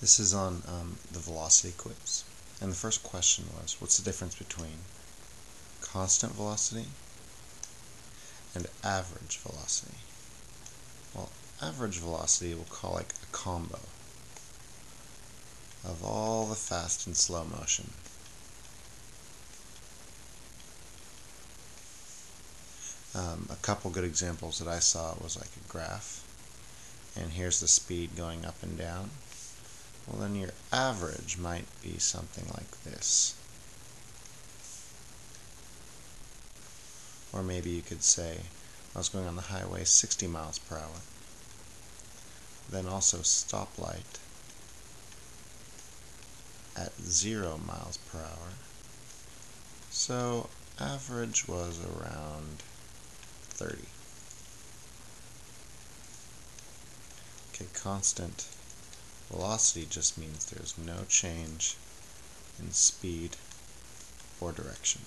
This is on the velocity quiz. And the first question was, what's the difference between constant velocity and average velocity? Well, average velocity we'll call like a combo of all the fast and slow motion. A couple good examples that I saw was like a graph, and here's the speed going up and down. Well, then your average might be something like this. Or maybe you could say, I was going on the highway 60 miles per hour. Then also stoplight at 0 miles per hour. So average was around 30. Okay, constant velocity just means there's no change in speed or direction.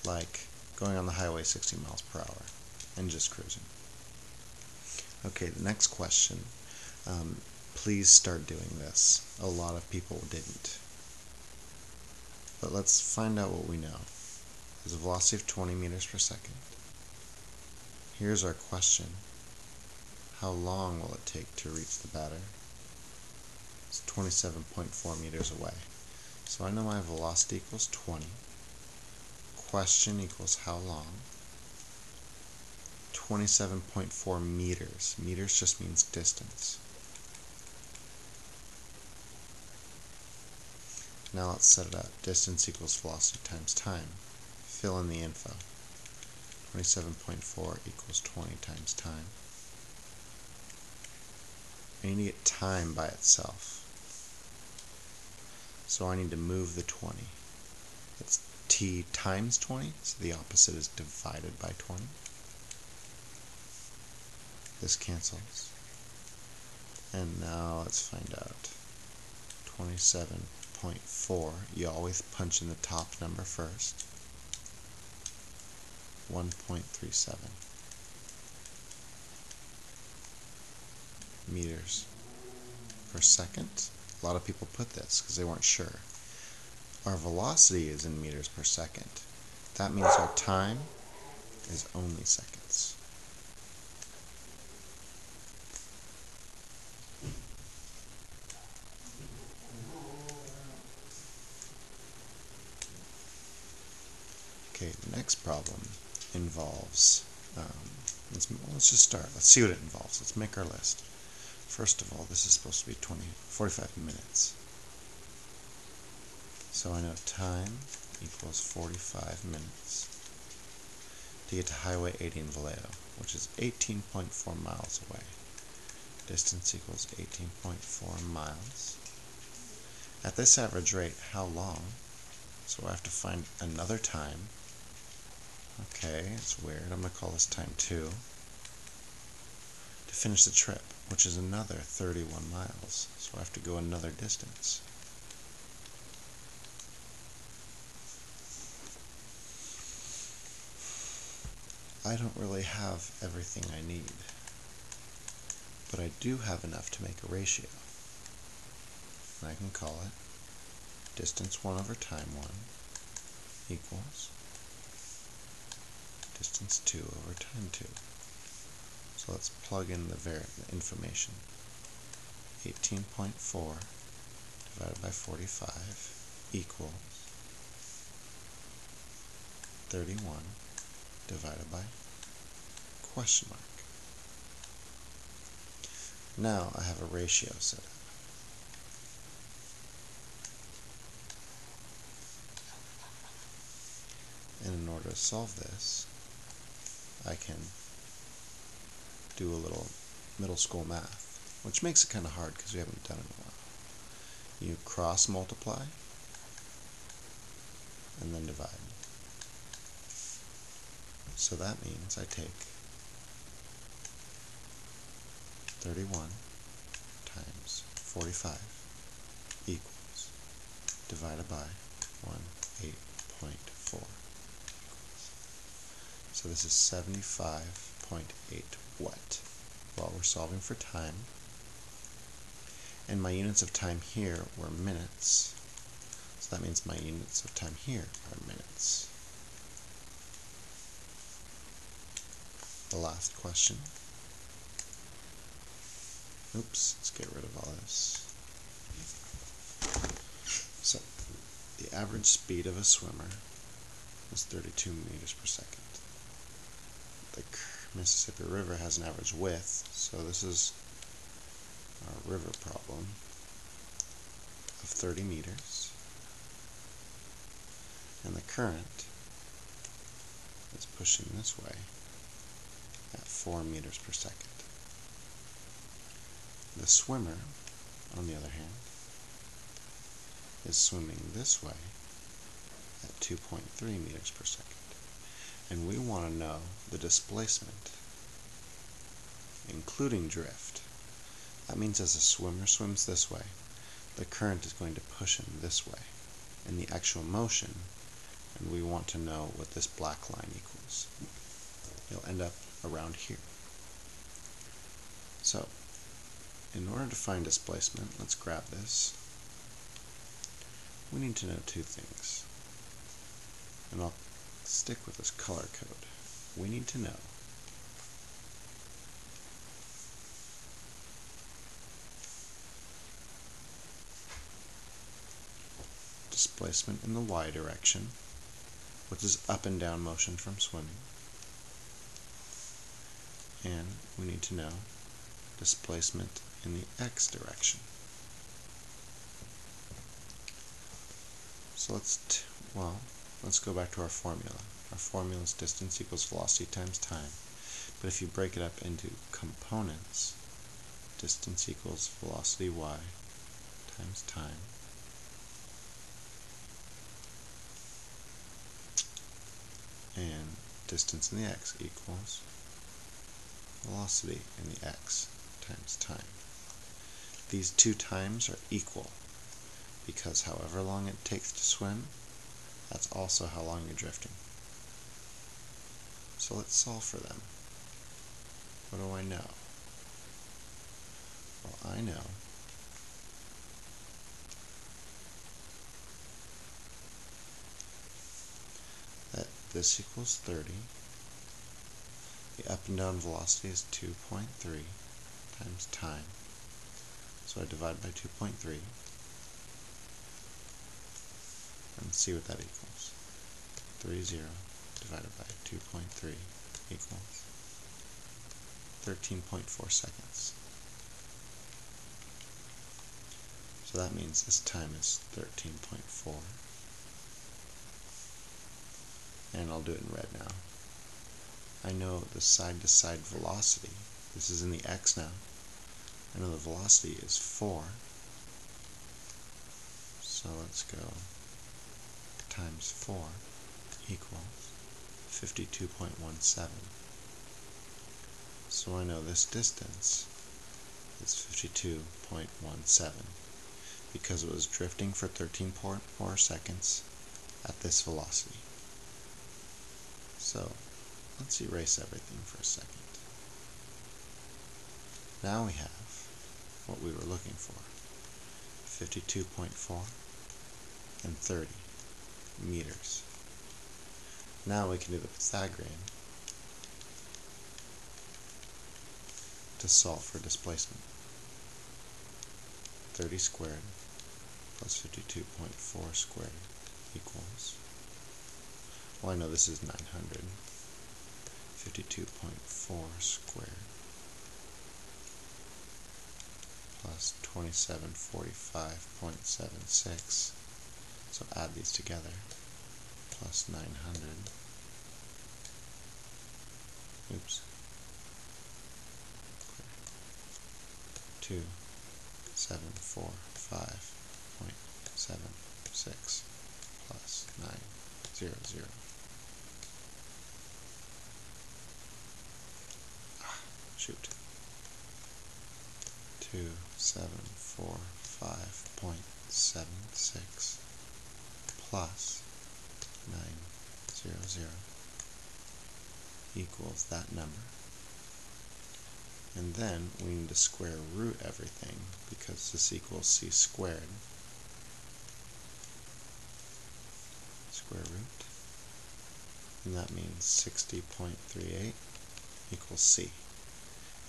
Like going on the highway 60 miles per hour and just cruising. Okay, the next question. Please start doing this. A lot of people didn't. But let's find out what we know. There's a velocity of 20 meters per second. Here's our question. How long will it take to reach the batter? It's 27.4 meters away. So I know my velocity equals 20. Question equals how long? 27.4 meters. Meters just means distance. Now let's set it up. Distance equals velocity times time. Fill in the info. 27.4 equals 20 times time. I need to get time by itself. So I need to move the 20. It's t times 20, so the opposite is divided by 20. This cancels. And now let's find out. 27.4, you always punch in the top number first. 1.37 meters per second. A lot of people put this because they weren't sure. Our velocity is in meters per second. That means our time is only seconds. Okay, the next problem involves, let's just start. Let's see what it involves. Let's make our list. First of all, this is supposed to be 45 minutes. So I know time equals 45 minutes to get to Highway 80 in Vallejo, which is 18.4 miles away. Distance equals 18.4 miles. At this average rate, how long? So I have to find another time. Okay, it's weird. I'm going to call this time 2. To finish the trip, which is another 31 miles. So I have to go another distance. I don't really have everything I need, but I do have enough to make a ratio. And I can call it distance 1 over time 1 equals distance 2 over time 2. So let's plug in the information. 18.4 divided by 45 equals 31 divided by question mark. Now I have a ratio set up. And in order to solve this, I can do a little middle school math, which makes it kind of hard because we haven't done it in a while. You cross multiply and then divide. So that means I take 31 times 45 equals divided by 8.4. So this is 75.8 what? Well, we're solving for time. And my units of time here were minutes, so that means my units of time here are minutes. The last question. Oops, let's get rid of all this. So, the average speed of a swimmer is 32 meters per second. The Mississippi River has an average width, so this is our river problem, of 30 meters. And the current is pushing this way at 4 meters per second. The swimmer, on the other hand, is swimming this way at 2.3 meters per second. And we want to know the displacement, including drift. That means as a swimmer swims this way, the current is going to push him this way in the actual motion, and we want to know what this black line equals. It'll end up around here. So, in order to find displacement, let's grab this. We need to know two things. And I'll stick with this color code. We need to know displacement in the y direction, which is up and down motion from swimming. And we need to know displacement in the x direction. So let's go back to our formula. Our formula is distance equals velocity times time. But if you break it up into components, distance equals velocity y times time. And distance in the x equals velocity in the x times time. These two times are equal because however long it takes to swim, that's also how long you're drifting. So let's solve for them. What do I know? Well, I know that this equals 30. The up and down velocity is 2.3 times time. So I divide by 2.3 and see what that equals. 30 divided by 2.3 equals 13.4 seconds. So that means this time is 13.4. And I'll do it in red now. I know the side-to-side velocity. This is in the x now. I know the velocity is 4. So let's go times 4 equals 52.17. So I know this distance is 52.17 because it was drifting for 13.4 seconds at this velocity. So let's erase everything for a second. Now we have what we were looking for, 52.4 and 30 meters. Now we can do the Pythagorean to solve for displacement. 30 squared plus 52.4 squared equals, well, I know this is 900. 52.4 squared plus 2745.76. So add these together. Plus 900. Oops. 2745.76 plus 900. Shoot. 2745.76 plus 900 equals that number. And then we need to square root everything because this equals c squared. Square root. And that means 60.38 equals c.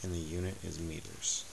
And the unit is meters.